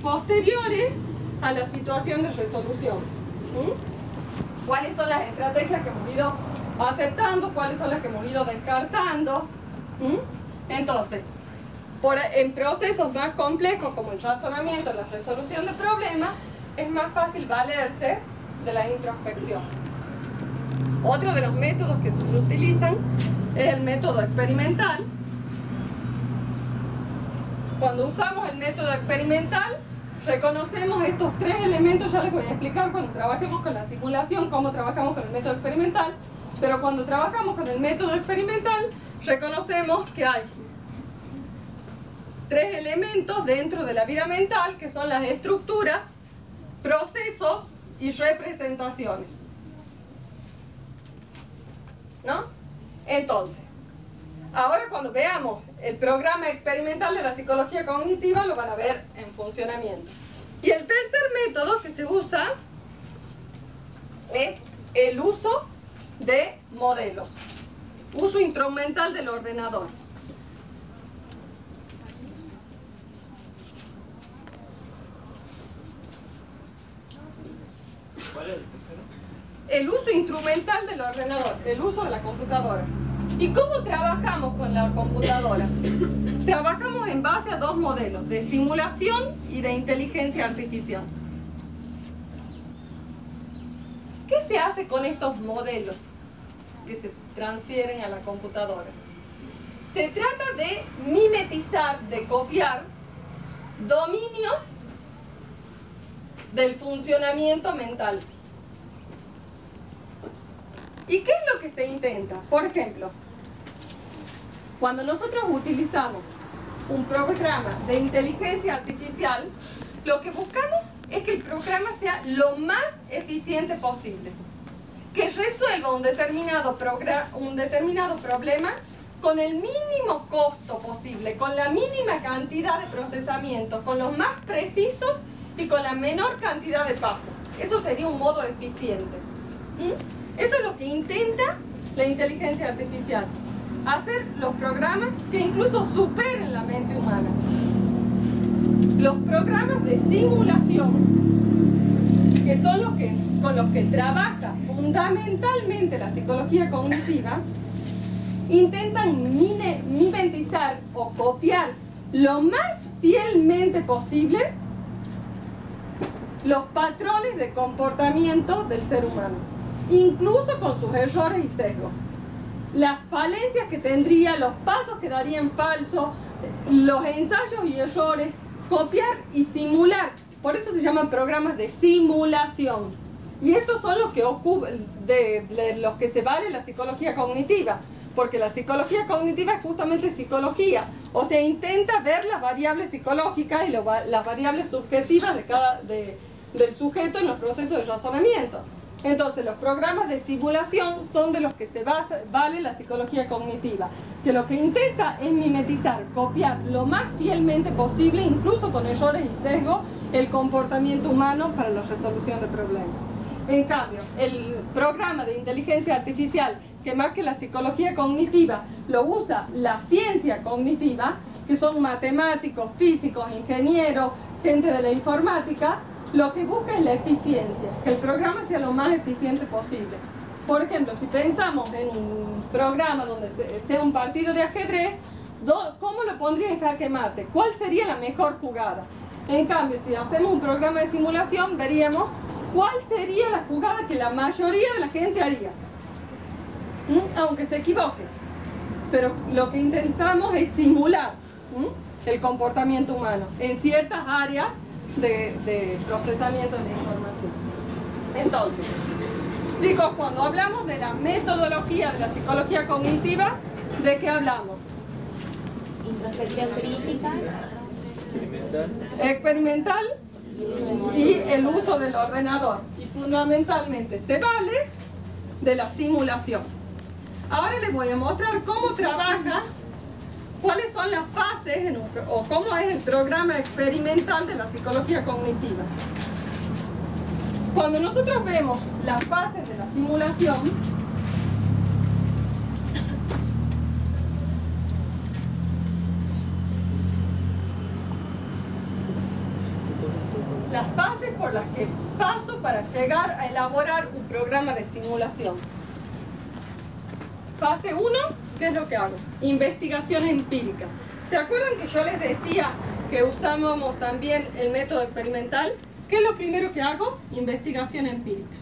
posteriores a la situación de resolución. ¿Cuáles son las estrategias que hemos ido aceptando? ¿Cuáles son las que hemos ido descartando? Entonces, en procesos más complejos como el razonamiento, la resolución de problemas, es más fácil valerse de la introspección. Otro de los métodos que se utilizan es el método experimental. Cuando usamos el método experimental, reconocemos estos tres elementos. Ya les voy a explicar cuando trabajemos con la simulación cómo trabajamos con el método experimental, pero cuando trabajamos con el método experimental, reconocemos que hay tres elementos dentro de la vida mental, que son las estructuras, procesos y representaciones. ¿No? Entonces, ahora cuando veamos el programa experimental de la psicología cognitiva, lo van a ver en funcionamiento. Y el tercer método que se usa es el uso de modelos. Uso instrumental del ordenador. ¿Cuál es el tercero? El uso instrumental del ordenador, el uso de la computadora. ¿Y cómo trabajamos con la computadora? Trabajamos en base a dos modelos, de simulación y de inteligencia artificial. ¿Qué se hace con estos modelos que se transfieren a la computadora? Se trata de mimetizar, de copiar dominios del funcionamiento mental. ¿Y qué es lo que se intenta? Por ejemplo, cuando nosotros utilizamos un programa de inteligencia artificial, lo que buscamos es que el programa sea lo más eficiente posible, que resuelva un determinado problema con el mínimo costo posible, con la mínima cantidad de procesamiento, con los más precisos y con la menor cantidad de pasos. Eso sería un modo eficiente. Eso es lo que intenta la inteligencia artificial. Hacer los programas que incluso superen la mente humana. Los programas de simulación, que son con los que trabaja fundamentalmente la psicología cognitiva, intentan mimetizar o copiar lo más fielmente posible los patrones de comportamiento del ser humano, incluso con sus errores y sesgos. Las falencias que tendría, los pasos que darían falso, los ensayos y errores, copiar y simular. Por eso se llaman programas de simulación. Y estos son los que de los que se vale la psicología cognitiva, porque la psicología cognitiva es justamente psicología, o sea, intenta ver las variables psicológicas y las variables subjetivas del sujeto en los procesos de razonamiento. Entonces, los programas de simulación son de los que se vale la psicología cognitiva, que lo que intenta es mimetizar, copiar lo más fielmente posible, incluso con errores y sesgos, el comportamiento humano para la resolución de problemas. En cambio, el programa de inteligencia artificial, que más que la psicología cognitiva lo usa la ciencia cognitiva, que son matemáticos, físicos, ingenieros, gente de la informática, lo que busca es la eficiencia, que el programa sea lo más eficiente posible. Por ejemplo, si pensamos en un programa donde sea un partido de ajedrez, ¿cómo lo pondría en jaque mate? ¿Cuál sería la mejor jugada? En cambio, si hacemos un programa de simulación, veríamos cuál sería la jugada que la mayoría de la gente haría, aunque se equivoque. Pero lo que intentamos es simular el comportamiento humano en ciertas áreas de procesamiento de la información. Entonces, chicos, cuando hablamos de la metodología de la psicología cognitiva, ¿de qué hablamos? Introspección crítica. Experimental y el uso del ordenador. Y fundamentalmente se vale de la simulación. Ahora les voy a mostrar cómo trabaja, cuáles son las fases o cómo es el programa experimental de la psicología cognitiva. Cuando nosotros vemos las fases de la simulación, las fases por las que paso para llegar a elaborar un programa de simulación. Fase 1, ¿qué es lo que hago? Investigación empírica. ¿Se acuerdan que yo les decía que usábamos también el método experimental? ¿Qué es lo primero que hago? Investigación empírica.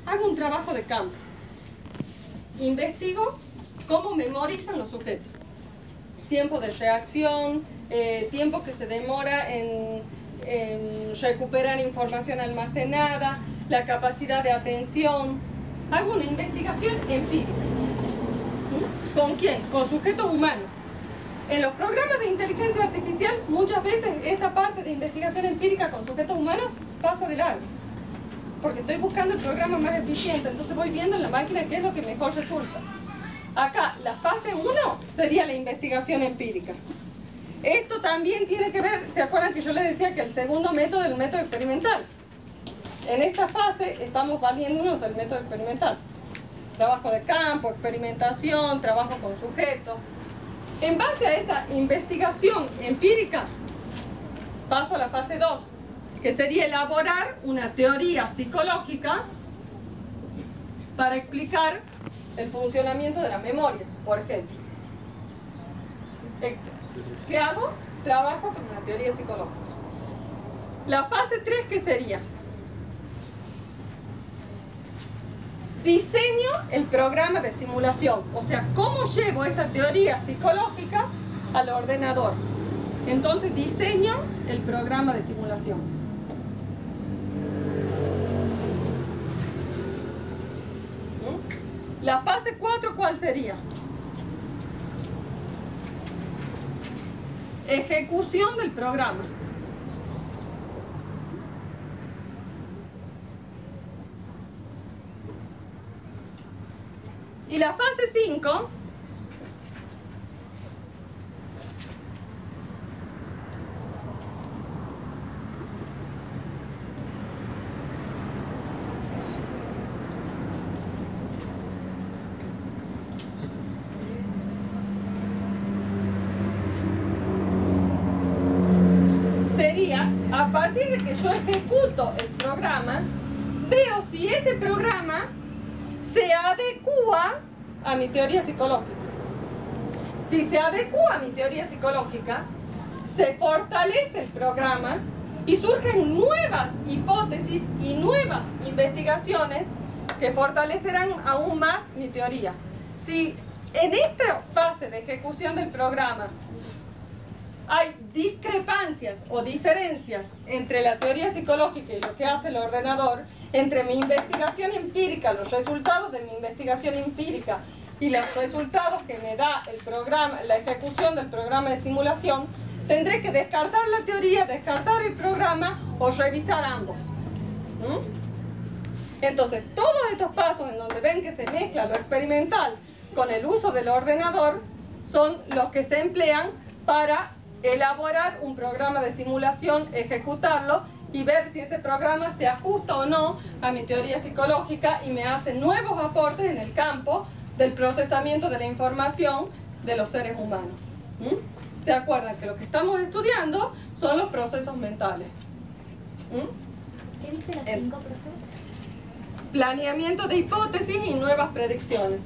Hago un trabajo de campo. Investigo cómo memorizan los sujetos. Tiempo de reacción, tiempo que se demora en recuperar información almacenada, la capacidad de atención. Hago una investigación empírica. ¿Con quién? Con sujetos humanos. En los programas de inteligencia artificial, muchas veces esta parte de investigación empírica con sujetos humanos pasa de largo. Porque estoy buscando el programa más eficiente, entonces voy viendo en la máquina qué es lo que mejor resulta. Acá, la fase 1 sería la investigación empírica. Esto también tiene que ver, ¿se acuerdan que yo les decía que el segundo método es el método experimental? En esta fase estamos valiéndonos del método experimental. Trabajo de campo, experimentación, trabajo con sujetos. En base a esa investigación empírica, paso a la fase 2, que sería elaborar una teoría psicológica para explicar el funcionamiento de la memoria, por ejemplo. ¿Qué hago? Trabajo con una teoría psicológica. La fase 3, ¿qué sería? Diseño el programa de simulación, o sea, cómo llevo esta teoría psicológica al ordenador. Entonces diseño el programa de simulación. La fase 4, ¿cuál sería? Ejecución del programa. Y la fase 5 sería, a partir de que yo ejecuto el programa, veo si ese programa se adecúa a mi teoría psicológica. Si se adecúa a mi teoría psicológica, se fortalece el programa y surgen nuevas hipótesis y nuevas investigaciones que fortalecerán aún más mi teoría. Si en esta fase de ejecución del programa hay discrepancias o diferencias entre la teoría psicológica y lo que hace el ordenador, entre mi investigación empírica, los resultados de mi investigación empírica y los resultados que me da el programa, la ejecución del programa de simulación, tendré que descartar la teoría, descartar el programa o revisar ambos. Entonces, todos estos pasos en donde ven que se mezcla lo experimental con el uso del ordenador son los que se emplean para elaborar un programa de simulación, ejecutarlo y ver si ese programa se ajusta o no a mi teoría psicológica y me hace nuevos aportes en el campo del procesamiento de la información de los seres humanos. ¿Se acuerdan que lo que estamos estudiando son los procesos mentales? ¿Qué dice la 5, profe? Planeamiento de hipótesis y nuevas predicciones.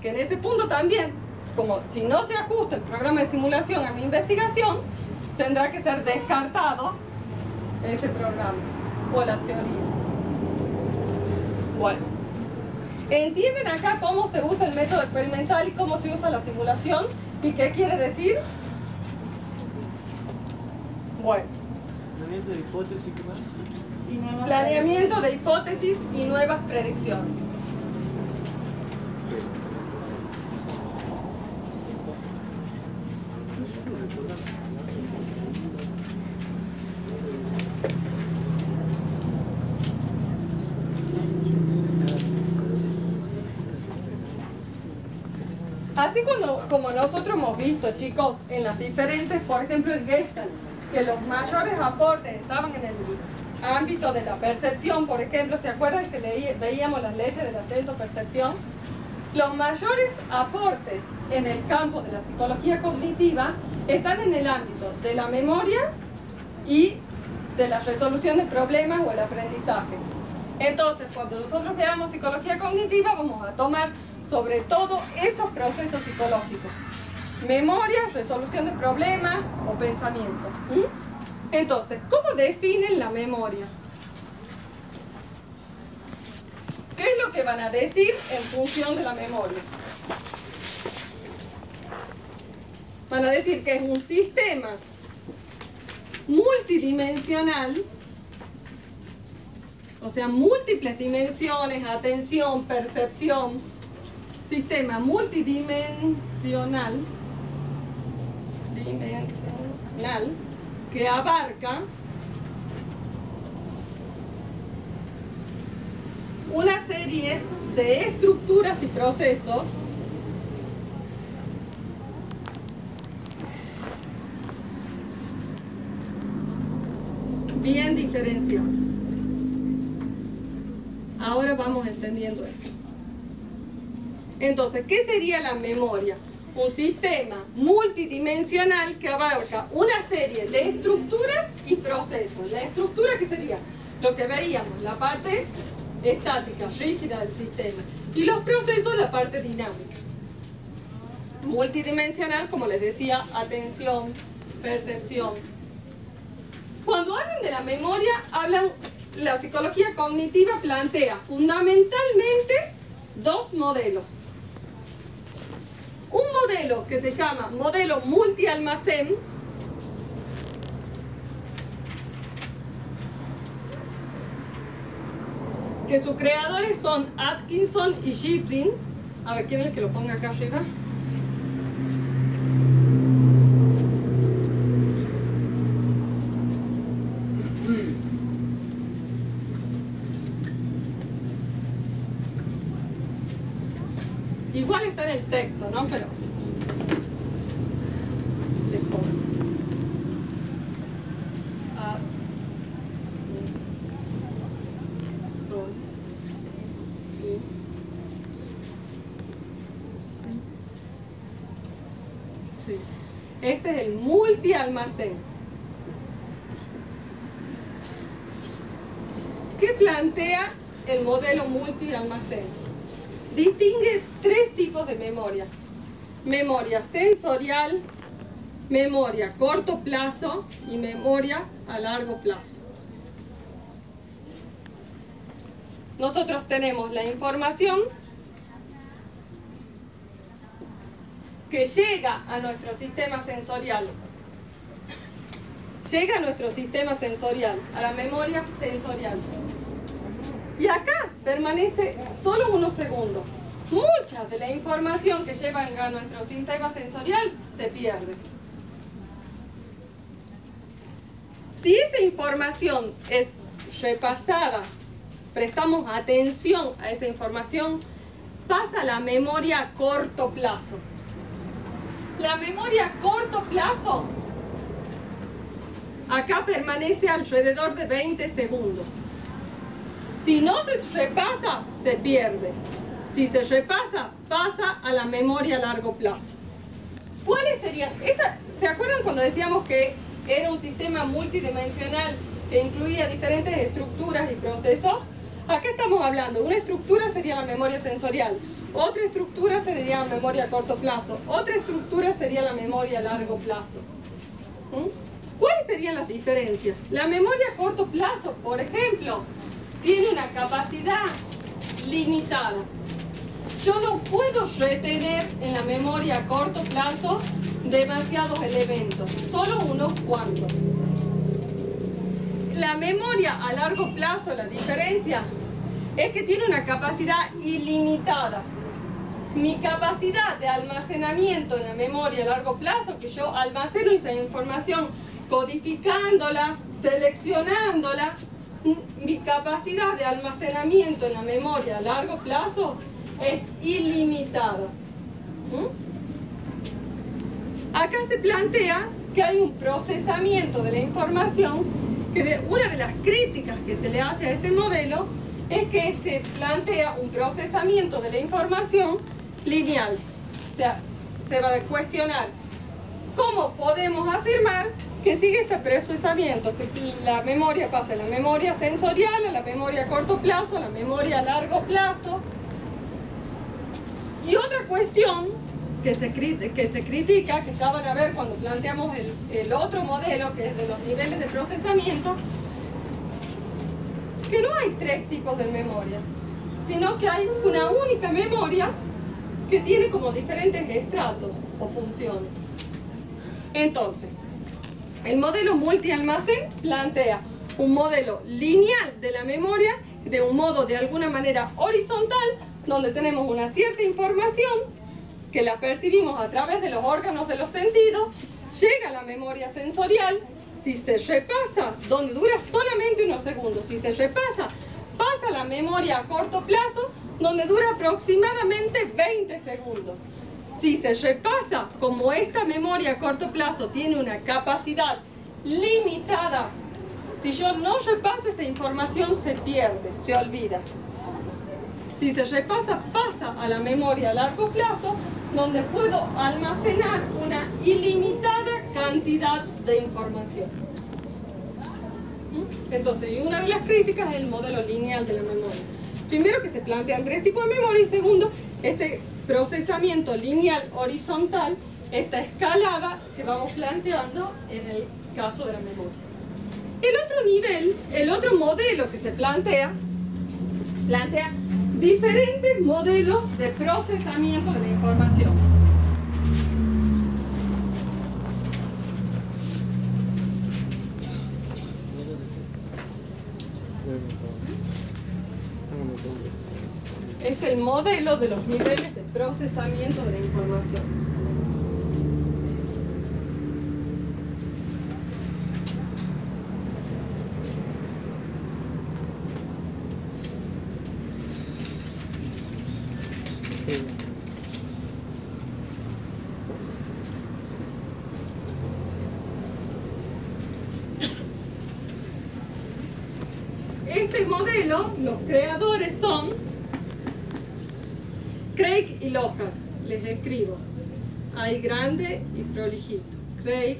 Que en ese punto también, como si no se ajusta el programa de simulación a mi investigación, tendrá que ser descartado ese programa o la teoría. Bueno, ¿entienden acá cómo se usa el método experimental y cómo se usa la simulación? ¿Y qué quiere decir? Bueno. Planeamiento de hipótesis, ¿qué más? Planeamiento de hipótesis y nuevas predicciones. Así como nosotros hemos visto, chicos, en las diferentes, por ejemplo en Gestalt, que los mayores aportes estaban en el ámbito de la percepción, por ejemplo, ¿se acuerdan que veíamos las leyes del ascenso-percepción? Los mayores aportes en el campo de la psicología cognitiva están en el ámbito de la memoria y de la resolución de problemas o el aprendizaje. Entonces, cuando nosotros veamos psicología cognitiva, vamos a tomar sobre todo esos procesos psicológicos. Memoria, resolución de problemas o pensamiento. Entonces, ¿cómo definen la memoria? ¿Qué es lo que van a decir en función de la memoria? Van a decir que es un sistema multidimensional, o sea, múltiples dimensiones, atención, percepción, sistema multidimensional, que abarca una serie de estructuras y procesos bien diferenciados. Ahora vamos entendiendo esto. Entonces, ¿qué sería la memoria? Un sistema multidimensional que abarca una serie de estructuras y procesos. La estructura, ¿qué sería? Lo que veíamos, la parte estática, rígida del sistema. Y los procesos, la parte dinámica. Multidimensional, como les decía, atención, percepción. Cuando hablan de la memoria, la psicología cognitiva plantea fundamentalmente dos modelos. Un modelo que se llama modelo multialmacén, que sus creadores son Atkinson y Shiffrin. A ver, ¿quién es el que lo ponga acá arriba? Igual está en el texto, ¿no? Pero le pongo. Sí. Este es el multialmacén. ¿Qué plantea el modelo multialmacén? Distingue tres tipos de memoria. Memoria sensorial, memoria a corto plazo y memoria a largo plazo. Nosotros tenemos la información que llega a nuestro sistema sensorial. Llega a nuestro sistema sensorial, a la memoria sensorial. Y acá permanece solo unos segundos. Mucha de la información que lleva a nuestro sistema sensorial se pierde. Si esa información es repasada, prestamos atención a esa información, pasa a la memoria a corto plazo. La memoria a corto plazo acá permanece alrededor de 20 segundos. Si no se repasa, se pierde. Si se repasa, pasa a la memoria a largo plazo. ¿Cuáles serían? ¿Se acuerdan cuando decíamos que era un sistema multidimensional que incluía diferentes estructuras y procesos? Acá estamos hablando, una estructura sería la memoria sensorial, otra estructura sería la memoria a corto plazo, otra estructura sería la memoria a largo plazo. ¿Cuáles serían las diferencias? La memoria a corto plazo, por ejemplo, tiene una capacidad limitada. Yo no puedo retener en la memoria a corto plazo demasiados elementos, solo unos cuantos. La memoria a largo plazo, la diferencia es que tiene una capacidad ilimitada. Mi capacidad de almacenamiento en la memoria a largo plazo, que yo almaceno esa información codificándola, seleccionándola, mi capacidad de almacenamiento en la memoria a largo plazo es ilimitada. Acá se plantea que hay un procesamiento de la información, que una de las críticas que se le hace a este modelo es que se plantea un procesamiento de la información lineal. O sea, se va a cuestionar cómo podemos afirmar que sigue este procesamiento, que la memoria pasa de la memoria sensorial a la memoria a corto plazo, a la memoria a largo plazo. Y otra cuestión que se critica, que ya van a ver cuando planteamos el otro modelo, que es de los niveles de procesamiento, que no hay tres tipos de memoria, sino que hay una única memoria que tiene como diferentes estratos o funciones. Entonces, el modelo multialmacén plantea un modelo lineal de la memoria de un modo de alguna manera horizontal, donde tenemos una cierta información que la percibimos a través de los órganos de los sentidos, llega a la memoria sensorial, si se repasa, donde dura solamente unos segundos, si se repasa, pasa a la memoria a corto plazo, donde dura aproximadamente 20 segundos. Si se repasa, como esta memoria a corto plazo tiene una capacidad limitada, si yo no repaso esta información se pierde, se olvida. Si se repasa, pasa a la memoria a largo plazo, donde puedo almacenar una ilimitada cantidad de información. Entonces, y una de las críticas es el modelo lineal de la memoria. Primero, que se plantean tres tipos de memoria, y segundo, este procesamiento lineal horizontal, esta escalada que vamos planteando en el caso de la memoria. El otro nivel, el otro modelo que se plantea diferentes modelos de procesamiento de la información. Es el modelo de los niveles de procesamiento de la información. Este modelo, los creadores son Craig y Lohar. Les escribo ahí grande y prolijito. Craig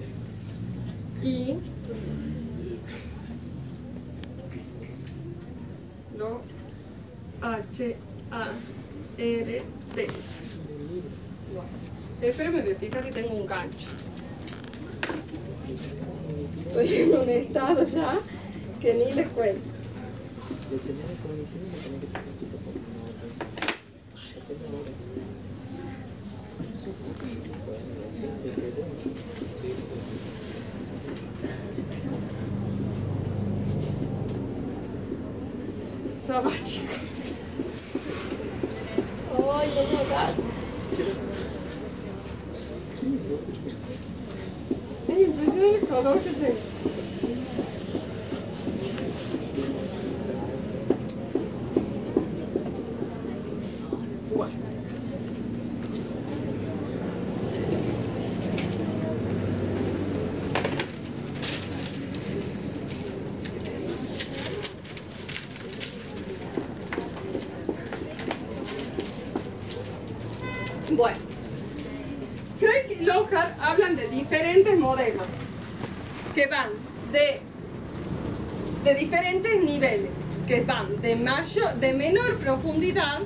y H-A-R-D. Espérenme, me fija si tengo un gancho. Estoy en un estado ya que ni les cuento. Ya va, chicos. Ay, no me gato. Es impresionante el calor que tengo. Bueno, Craig y Lohar hablan de diferentes modelos que van de diferentes niveles, que van de menor profundidad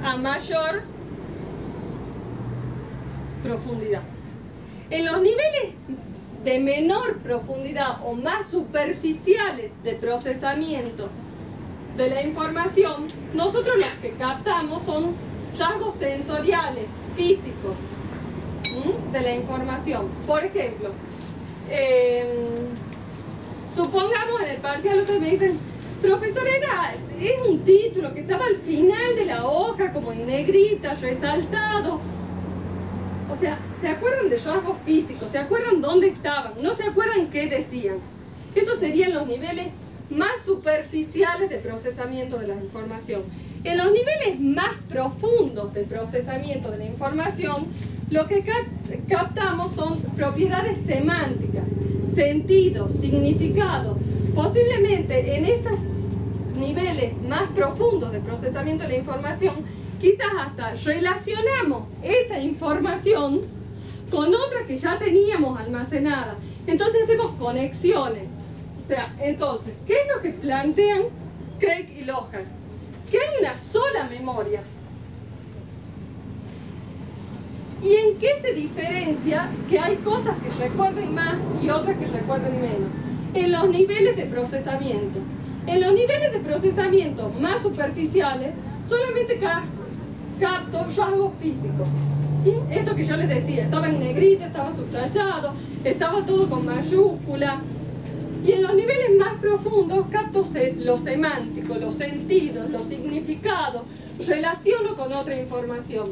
a mayor profundidad. En los niveles de menor profundidad o más superficiales de procesamiento de la información, nosotros los que captamos son rasgos sensoriales, físicos, de la información. Por ejemplo, supongamos en el parcial ustedes me dicen, profesor, es un título que estaba al final de la hoja, como en negrita, resaltado. O sea, ¿se acuerdan de rasgos físicos? ¿Se acuerdan dónde estaban? ¿No se acuerdan qué decían? Esos serían los niveles más superficiales de procesamiento de la información. En los niveles más profundos de procesamiento de la información, lo que captamos son propiedades semánticas, sentido, significado. Posiblemente en estos niveles más profundos de procesamiento de la información, quizás hasta relacionamos esa información con otra que ya teníamos almacenada. Entonces hacemos conexiones. O sea, entonces, ¿qué es lo que plantean Craig y Lohan? Que hay una sola memoria. ¿Y en qué se diferencia que hay cosas que recuerden más y otras que recuerden menos? En los niveles de procesamiento. En los niveles de procesamiento más superficiales, solamente capto rasgos físicos. ¿Sí? Esto que yo les decía, estaba en negrita, estaba subrayado, estaba todo con mayúscula. Y en los niveles más profundos capto lo semántico, los sentidos, los significados, relaciono con otra información.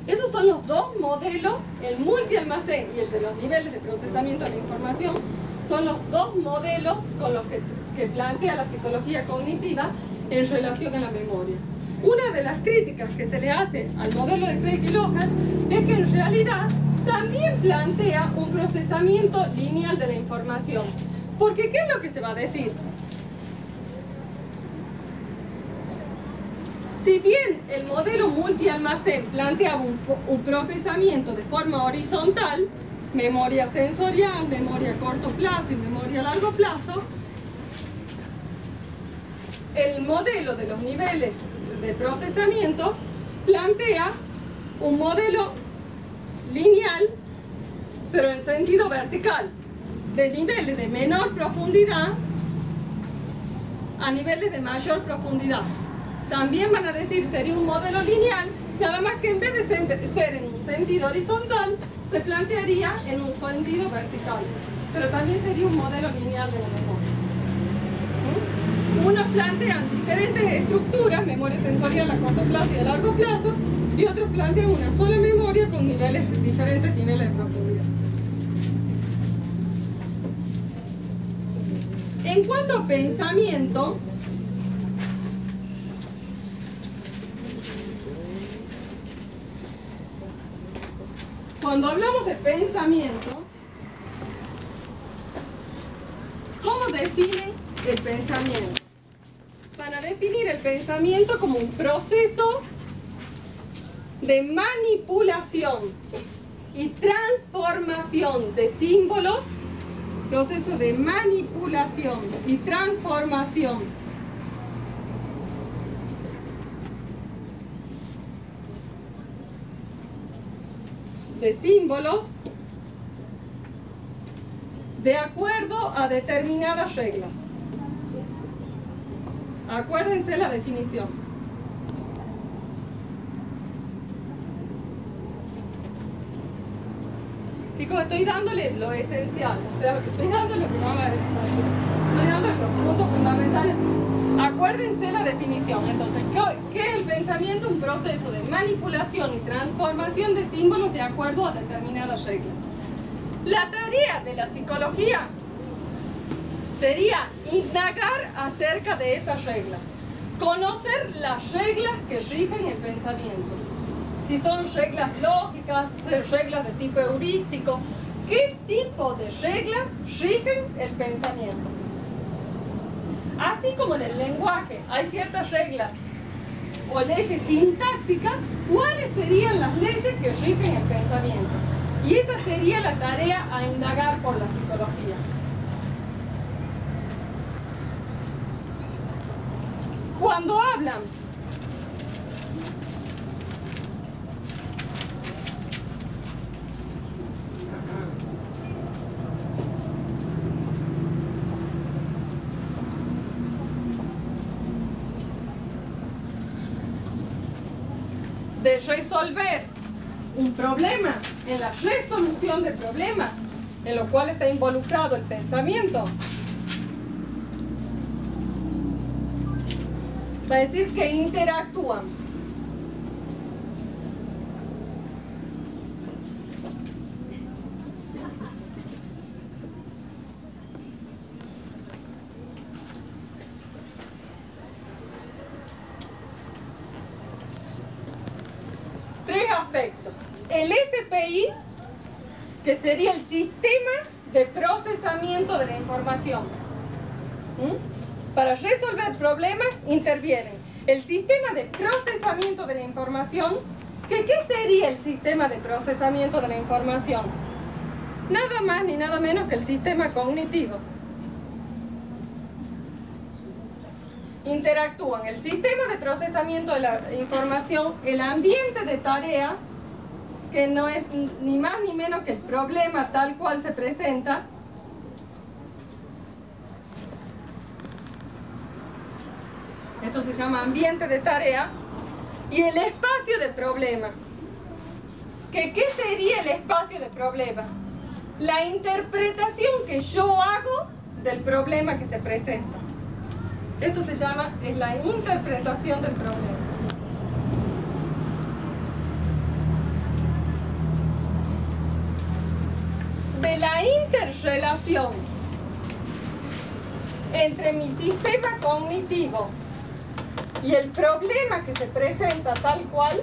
Esos son los dos modelos, el multialmacén y el de los niveles de procesamiento de la información, son los dos modelos con los que plantea la psicología cognitiva en relación a la memoria. Una de las críticas que se le hace al modelo de Craig y Lohan es que en realidad también plantea un procesamiento lineal de la información. Porque ¿qué es lo que se va a decir? Si bien el modelo multialmacén planteaba un procesamiento de forma horizontal, memoria sensorial, memoria a corto plazo y memoria a largo plazo, el modelo de los niveles de procesamiento plantea un modelo lineal, pero en sentido vertical, de niveles de menor profundidad a niveles de mayor profundidad. También van a decir sería un modelo lineal, nada más que en vez de ser en un sentido horizontal, se plantearía en un sentido vertical. Pero también sería un modelo lineal de la memoria. Unos plantean diferentes estructuras, memoria sensorial a corto plazo y a largo plazo, y otros plantean una sola memoria con diferentes niveles de profundidad. En cuanto a pensamiento, cuando hablamos de pensamiento, ¿cómo definen el pensamiento? Van a definir el pensamiento como un proceso de manipulación y transformación de símbolos, proceso de manipulación y transformación de símbolos de acuerdo a determinadas reglas. Acuérdense la definición. Chicos, estoy dándole lo esencial, o sea, lo que estoy dándole lo que va a haber. Estoy dándole los puntos fundamentales. Acuérdense la definición. Entonces, ¿qué es el pensamiento? Un proceso de manipulación y transformación de símbolos de acuerdo a determinadas reglas. La tarea de la psicología sería indagar acerca de esas reglas, conocer las reglas que rigen el pensamiento. Si son reglas lógicas, reglas de tipo heurístico, ¿qué tipo de reglas rigen el pensamiento? Así como en el lenguaje hay ciertas reglas o leyes sintácticas, ¿cuáles serían las leyes que rigen el pensamiento? Y esa sería la tarea a indagar por la psicología. Cuando hablan de resolver un problema, en la resolución del problema, en lo cual está involucrado el pensamiento, va a decir que interactúan. Tres aspectos. El SPI, que sería el sistema de procesamiento de la información. Para resolver problemas intervienen el sistema de procesamiento de la información. ¿Qué sería el sistema de procesamiento de la información? Nada más ni nada menos que el sistema cognitivo. Interactúan el sistema de procesamiento de la información, el ambiente de tarea, que no es ni más ni menos que el problema tal cual se presenta, esto se llama ambiente de tarea, y el espacio de problema. ¿Qué sería el espacio de problema? La interpretación que yo hago del problema que se presenta. Esto se llama, es la interpretación del problema. De la interrelación entre mi sistema cognitivo y el problema que se presenta tal cual,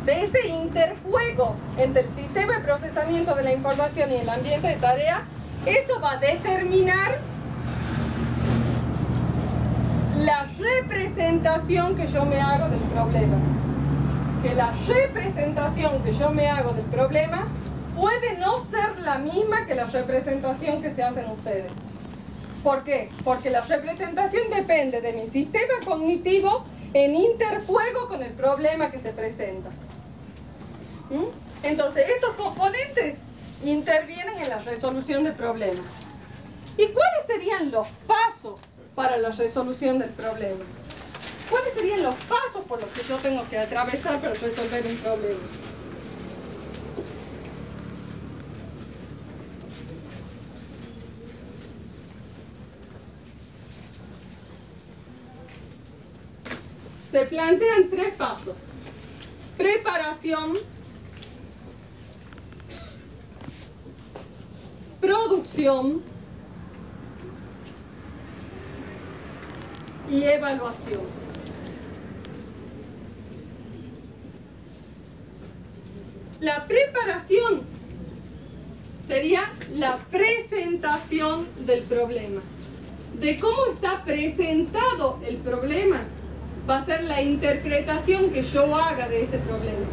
de ese interjuego entre el sistema de procesamiento de la información y el ambiente de tarea, eso va a determinar la representación que yo me hago del problema. Que la representación que yo me hago del problema puede no ser la misma que la representación que se hacen ustedes. ¿Por qué? Porque la representación depende de mi sistema cognitivo en interjuego con el problema que se presenta. Entonces, estos componentes intervienen en la resolución del problema. ¿Y cuáles serían los pasos para la resolución del problema? ¿Cuáles serían los pasos por los que yo tengo que atravesar para resolver un problema? Se plantean 3 pasos: preparación, producción y evaluación. La preparación sería la presentación del problema. De cómo está presentado el problema va a ser la interpretación que yo haga de ese problema.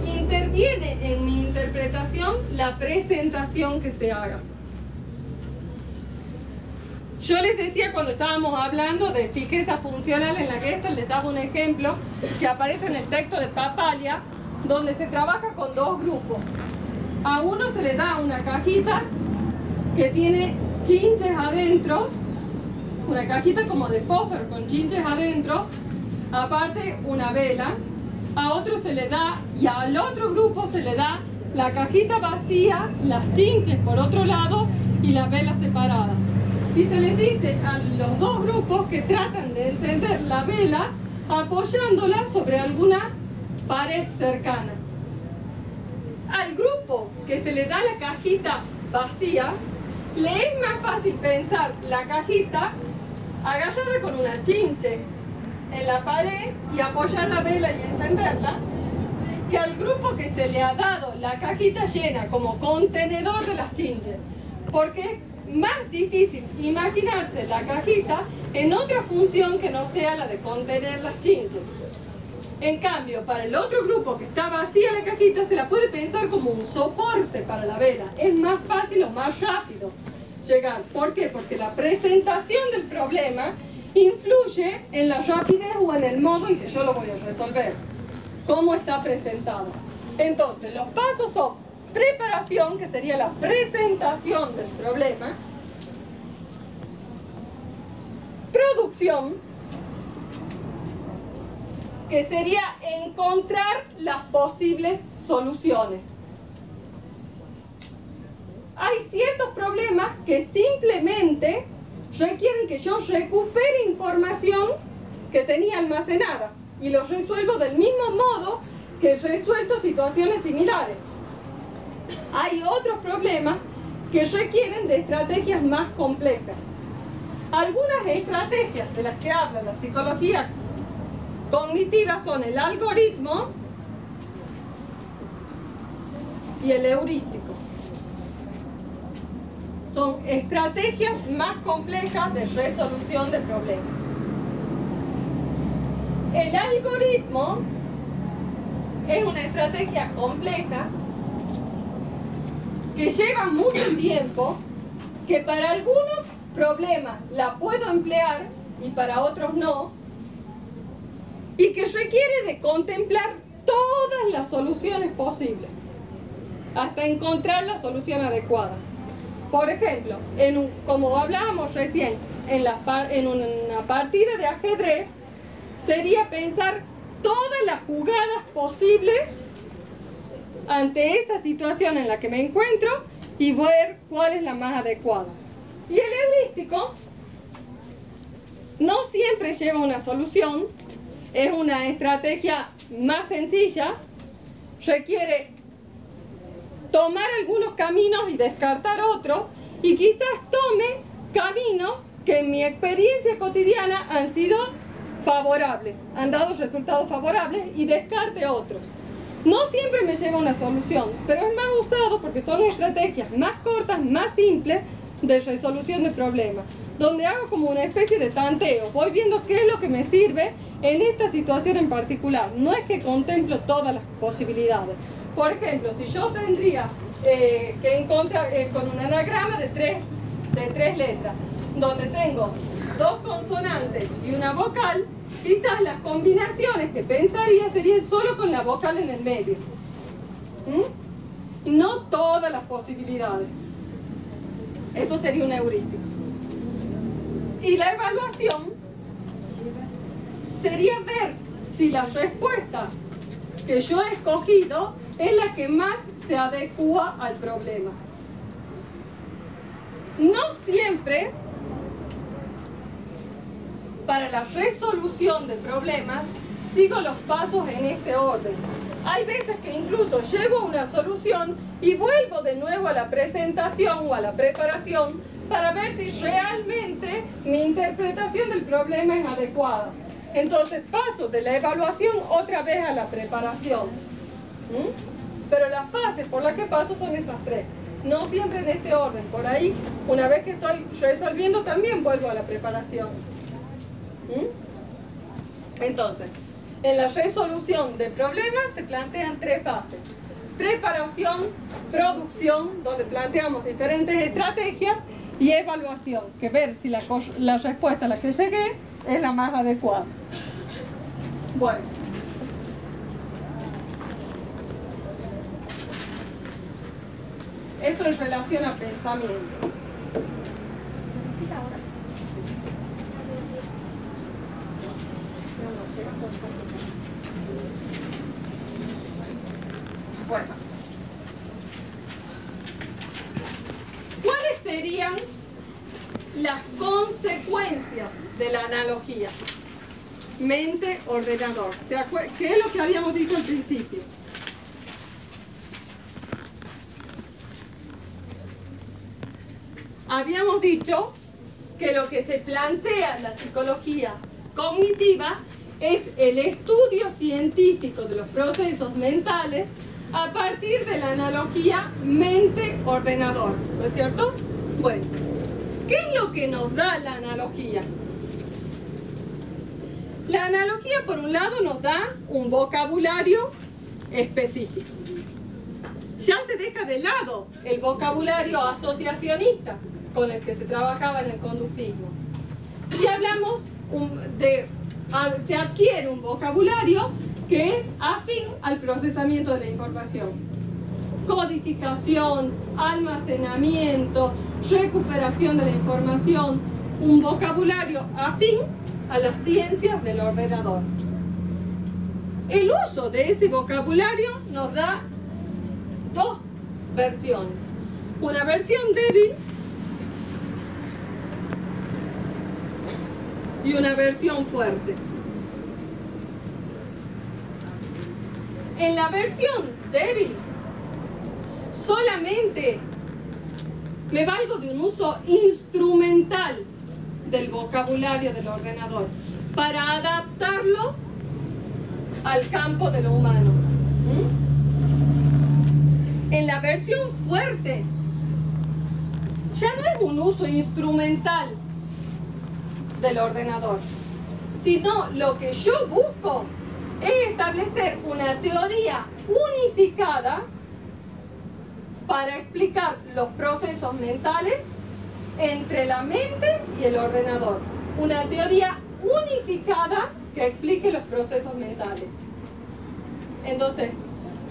Interviene en mi interpretación la presentación que se haga. Yo les decía cuando estábamos hablando de fijeza funcional en la Gestalt, les daba un ejemplo que aparece en el texto de Papalia, donde se trabaja con 2 grupos. A uno se le da una cajita que tiene chinches adentro, una cajita como de fósforo con chinches adentro, aparte una vela. A otro se le da, y al otro grupo se le da la cajita vacía, las chinches por otro lado y las velas separadas. Y se les dice a los 2 grupos que tratan de encender la vela apoyándola sobre alguna pared cercana. Al grupo que se le da la cajita vacía, le es más fácil pensar la cajita agarrada con una chinche en la pared y apoyar la vela y encenderla, que al grupo que se le ha dado la cajita llena como contenedor de las chinches, porque es más difícil imaginarse la cajita en otra función que no sea la de contener las chinches. En cambio, para el otro grupo que está vacía la cajita, se la puede pensar como un soporte para la vela. Es más fácil o más rápido llegar. ¿Por qué? Porque la presentación del problema influye en la rapidez o en el modo en que yo lo voy a resolver. ¿Cómo está presentado? Entonces, los pasos son preparación, que sería la presentación del problema. Producción, que sería encontrar las posibles soluciones. Hay ciertos problemas que simplemente requieren que yo recupere información que tenía almacenada y los resuelvo del mismo modo que he resuelto situaciones similares. Hay otros problemas que requieren de estrategias más complejas. Algunas estrategias de las que habla la psicología cognitiva son el algoritmo y el heurístico. son estrategias más complejas de resolución de problemas. El algoritmo es una estrategia compleja que lleva mucho tiempo, que para algunos problemas la puedo emplear y para otros no, y que requiere de contemplar todas las soluciones posibles hasta encontrar la solución adecuada. Por ejemplo, como hablábamos recién, en una partida de ajedrez sería pensar todas las jugadas posibles ante esa situación en la que me encuentro y ver cuál es la más adecuada. Y el heurístico no siempre lleva una solución, es una estrategia más sencilla, requiere tomar algunos caminos y descartar otros, y quizás tome caminos que en mi experiencia cotidiana han sido favorables, han dado resultados favorables, y descarte otros. No siempre me lleva una solución, pero es más usado porque son estrategias más cortas, más simples de resolución de problemas, donde hago como una especie de tanteo, voy viendo qué es lo que me sirve en esta situación en particular. No es que contemplo todas las posibilidades. Por ejemplo, si yo tendría que encontrar con un anagrama de tres letras, donde tengo dos consonantes y una vocal, quizás las combinaciones que pensaría serían solo con la vocal en el medio. No todas las posibilidades. Eso sería un heurístico. Y la evaluación sería ver si la respuesta que yo he escogido es la que más se adecua al problema. No siempre para la resolución de problemas sigo los pasos en este orden. Hay veces que incluso llevo una solución y vuelvo de nuevo a la presentación o a la preparación para ver si realmente mi interpretación del problema es adecuada. Entonces paso de la evaluación otra vez a la preparación. Pero las fases por las que paso son estas tres. No siempre en este orden. Por ahí, una vez que estoy resolviendo, también vuelvo a la preparación. Entonces, en la resolución de problemas se plantean tres fases. Preparación, producción, donde planteamos diferentes estrategias, y evaluación, que ver si la respuesta a la que llegué es la más adecuada. Bueno. Esto en relación a pensamiento. Bueno. ¿Cuáles serían las consecuencias de la analogía? Mente, ordenador. ¿Qué es lo que habíamos dicho al principio? Habíamos dicho que lo que se plantea en la psicología cognitiva es el estudio científico de los procesos mentales a partir de la analogía mente-ordenador, ¿no es cierto? Bueno, ¿qué es lo que nos da la analogía? La analogía, por un lado, nos da un vocabulario específico. Ya se deja de lado el vocabulario asociacionista con el que se trabajaba en el conductismo. Y hablamos se adquiere un vocabulario que es afín al procesamiento de la información. Codificación, almacenamiento, recuperación de la información, un vocabulario afín a las ciencias del ordenador. El uso de ese vocabulario nos da dos versiones. Una versión débil y una versión fuerte. En la versión débil solamente me valgo de un uso instrumental del vocabulario del ordenador para adaptarlo al campo de lo humano. En la versión fuerte ya no es un uso instrumental del ordenador, sino lo que yo busco es establecer una teoría unificada para explicar los procesos mentales entre la mente y el ordenador. Una teoría unificada que explique los procesos mentales. Entonces,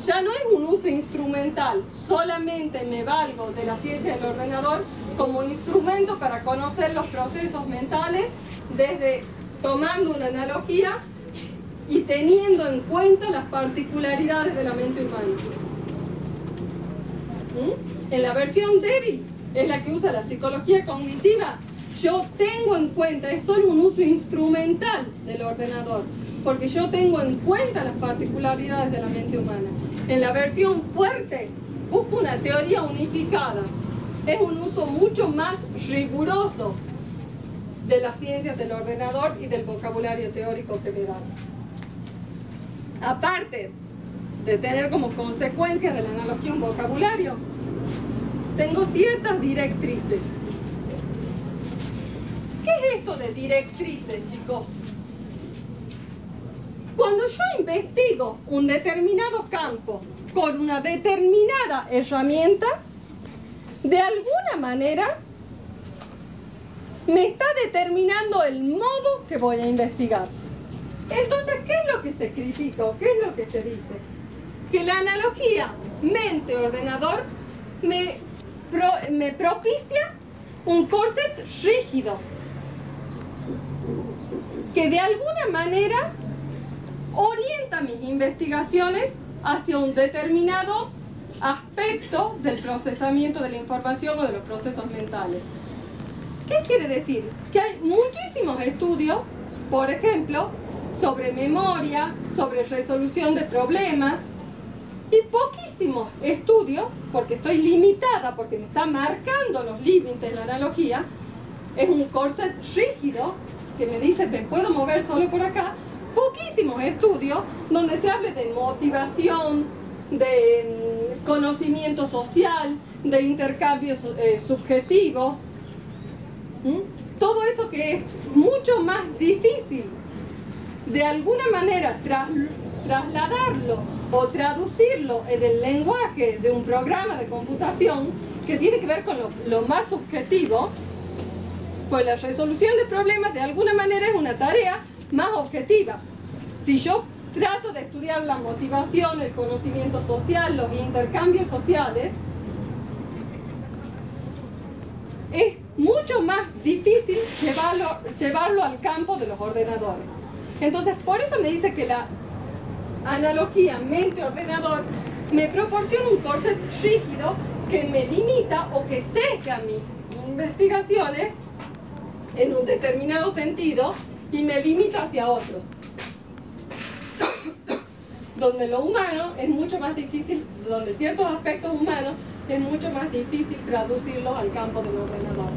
ya no es un uso instrumental, solamente me valgo de la ciencia del ordenador como instrumento para conocer los procesos mentales, desde tomando una analogía y teniendo en cuenta las particularidades de la mente humana. En la versión débil, es la que usa la psicología cognitiva, yo tengo en cuenta, es solo un uso instrumental del ordenador, porque yo tengo en cuenta las particularidades de la mente humana. En la versión fuerte, busco una teoría unificada. Es un uso mucho más riguroso de las ciencias del ordenador y del vocabulario teórico que me dan. Aparte de tener como consecuencia de la analogía un vocabulario, tengo ciertas directrices. ¿Qué es esto de directrices, chicos? Cuando yo investigo un determinado campo con una determinada herramienta, de alguna manera me está determinando el modo que voy a investigar. Entonces, ¿qué es lo que se critica o qué es lo que se dice? Que la analogía mente-ordenador me propicia un corset rígido que de alguna manera orienta mis investigaciones hacia un determinado aspecto del procesamiento de la información o de los procesos mentales. ¿Qué quiere decir? Que hay muchísimos estudios, por ejemplo, sobre memoria, sobre resolución de problemas, y poquísimos estudios, porque estoy limitada, porque me está marcando los límites de la analogía, es un corset rígido que me dice me puedo mover solo por acá. Poquísimos estudios donde se hable de motivación, de conocimiento social, de intercambios subjetivos. Todo eso que es mucho más difícil de alguna manera trasladarlo o traducirlo en el lenguaje de un programa de computación que tiene que ver con lo más subjetivo, pues la resolución de problemas de alguna manera es una tarea más objetiva. Si yo trato de estudiar la motivación, el conocimiento social, los intercambios sociales, es mucho más difícil llevarlo al campo de los ordenadores. Entonces, por eso me dice que la analogía mente-ordenador me proporciona un corset rígido que me limita o que sesga mis investigaciones en un determinado sentido y me limita hacia otros. Donde lo humano es mucho más difícil, donde ciertos aspectos humanos es mucho más difícil traducirlos al campo del ordenador.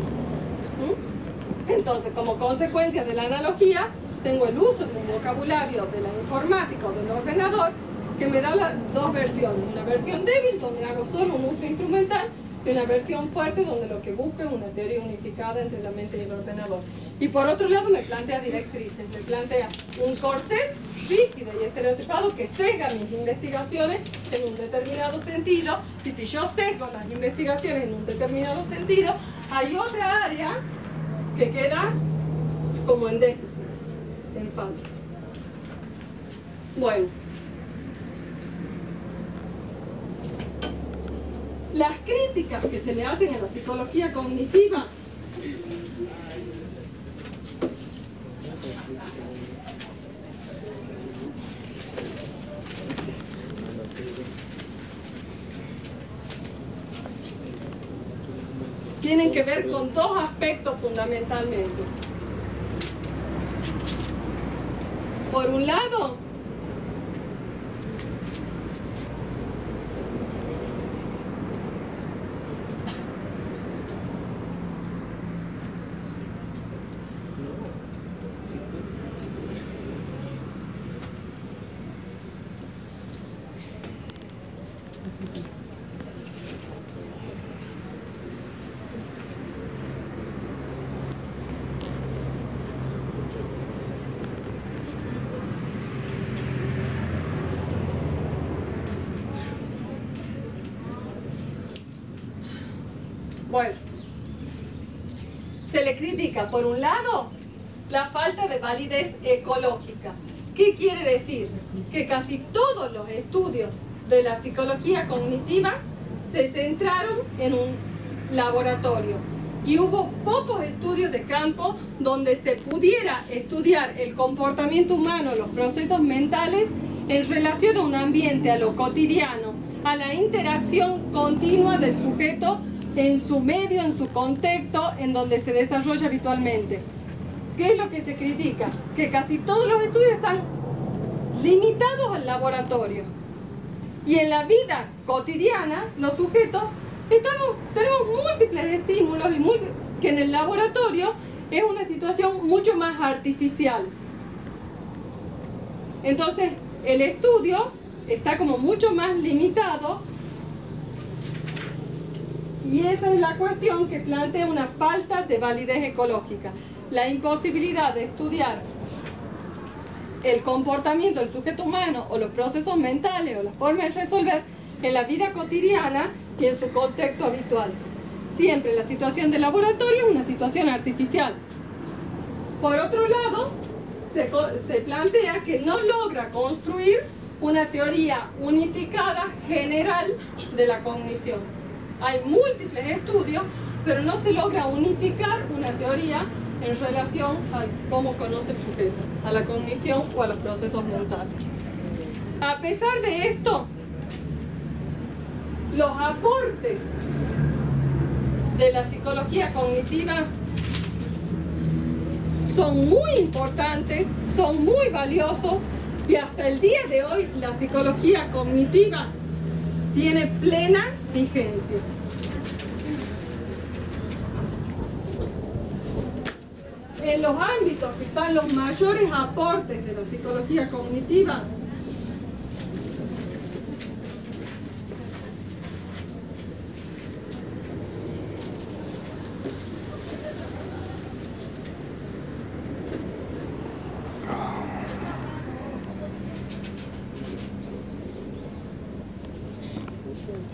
Entonces, como consecuencia de la analogía, tengo el uso de un vocabulario de la informática o del ordenador que me da las dos versiones. Una versión débil, donde hago solo un uso instrumental, y una versión fuerte, donde lo que busco es una teoría unificada entre la mente y el ordenador. Y por otro lado, me plantea directrices, me plantea un corset rígido y estereotipado que sesga mis investigaciones en un determinado sentido, y si yo sesgo las investigaciones en un determinado sentido, hay otra área que queda como en déficit, en falta. Bueno, las críticas que se le hacen a la psicología cognitiva tienen que ver con dos aspectos fundamentalmente. Por un lado, Bueno, se le critica, por un lado, la falta de validez ecológica. ¿Qué quiere decir? Que casi todos los estudios de la psicología cognitiva se centraron en un laboratorio y hubo pocos estudios de campo donde se pudiera estudiar el comportamiento humano, los procesos mentales en relación a un ambiente, a lo cotidiano, a la interacción continua del sujeto en su medio, en su contexto, en donde se desarrolla habitualmente. ¿Qué es lo que se critica? Que casi todos los estudios están limitados al laboratorio. Y en la vida cotidiana, los sujetos, tenemos múltiples estímulos que en el laboratorio es una situación mucho más artificial. Entonces, el estudio está como mucho más limitado y esa es la cuestión que plantea una falta de validez ecológica. La imposibilidad de estudiar el comportamiento del sujeto humano o los procesos mentales o la forma de resolver en la vida cotidiana y en su contexto habitual. Siempre la situación de laboratorio es una situación artificial. Por otro lado, se plantea que no logra construir una teoría unificada general de la cognición. Hay múltiples estudios, pero no se logra unificar una teoría en relación a cómo conoce el sujeto, a la cognición o a los procesos mentales. A pesar de esto, los aportes de la psicología cognitiva son muy importantes, son muy valiosos y hasta el día de hoy la psicología cognitiva tiene plena vigencia. En los ámbitos que están los mayores aportes de la psicología cognitiva,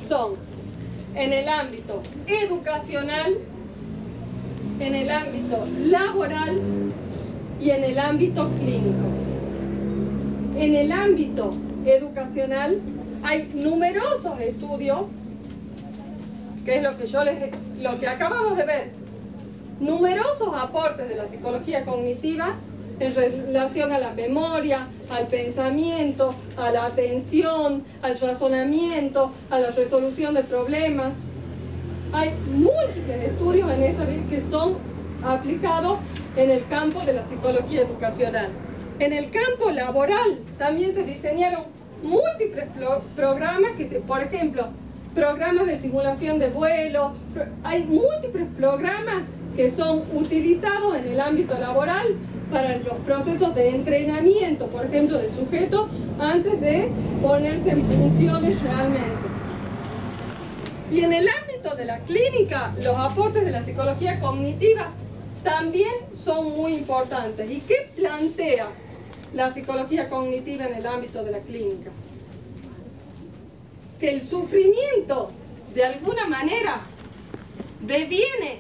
son en el ámbito educacional, en el ámbito laboral y en el ámbito clínico. En el ámbito educacional hay numerosos estudios, que es lo que acabamos de ver, numerosos aportes de la psicología cognitiva en relación a la memoria, al pensamiento, a la atención, al razonamiento, a la resolución de problemas. Hay múltiples estudios en esta que son aplicados en el campo de la psicología educacional. En el campo laboral también se diseñaron múltiples programas, por ejemplo, programas de simulación de vuelo. Hay múltiples programas que son utilizados en el ámbito laboral para los procesos de entrenamiento, por ejemplo, de sujetos antes de ponerse en funciones realmente. Y en el ámbito de la clínica, los aportes de la psicología cognitiva también son muy importantes. ¿Y qué plantea la psicología cognitiva en el ámbito de la clínica? Que el sufrimiento, de alguna manera, deviene